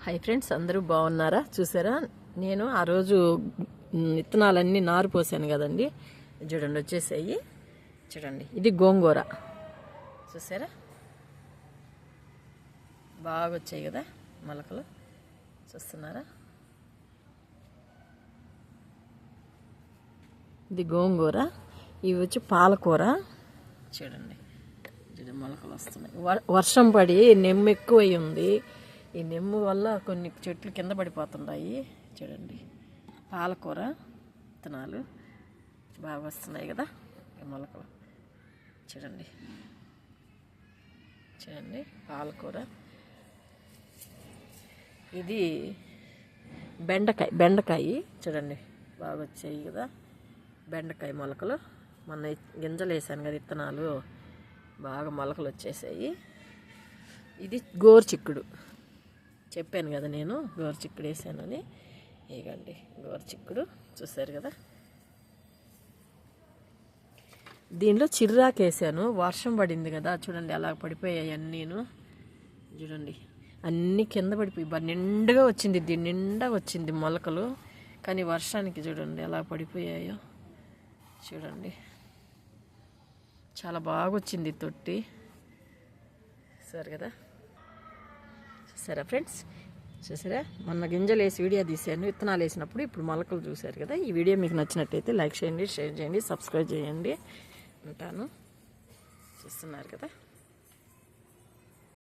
Hi friends, అందరూ బాగున్నారా? చూసారా, నేను ఆ రోజు విత్తనాలన్నీ నారు పోసాను కదండి. చూడండి, వచ్చేసాయి. చూడండి, ఇది గోంగూర. చూసారా, బాగా వచ్చాయి కదా మొలకలు. చూస్తున్నారా, ఇది గోంగూర. ఇవి వచ్చి పాలకూర. చూడండి, మొలకలు వస్తున్నాయి. వర్షం పడి నెమ్ము ఎక్కువై ఉంది. ఈ నెమ్ము వల్ల కొన్ని చెట్లు కింద పడిపోతున్నాయి. చూడండి, పాలకూర విత్తనాలు బాగా వస్తున్నాయి కదా మొలకలు. చూడండి చూడండి, పాలకూర. ఇది బెండకాయ. చూడండి, బాగా వచ్చాయి కదా బెండకాయ మొలకలు. మొన్న గింజలు వేసాను కదా విత్తనాలు, బాగా మొలకలు వచ్చేసాయి. ఇది గోరుచిక్కుడు. చెప్పాను కదా నేను గోరుచిక్కుడు వేసానని. ఇగండి గోరుచిక్కుడు, చూసారు కదా. దీనిలో చిర్రాకు వేసాను. వర్షం పడింది కదా, చూడండి అలా పడిపోయాయి అన్నీను. చూడండి, అన్నీ కింద పడిపోయి నిండుగా వచ్చింది. దీని నిండా వచ్చింది మొలకలు. కానీ వర్షానికి చూడండి ఎలా పడిపోయాయో. చూడండి, చాలా బాగా వచ్చింది తొట్టి. సరే కదా, చూసారా ఫ్రెండ్స్? చూసారా, మొన్న గింజలు వేసి వీడియో తీసాను విత్తనాలు వేసినప్పుడు. ఇప్పుడు మొలకలు చూసారు కదా. ఈ వీడియో మీకు నచ్చినట్టయితే లైక్ చేయండి, షేర్ చేయండి, సబ్స్క్రైబ్ చేయండి. ఉంటాను. చూస్తున్నారు కదా.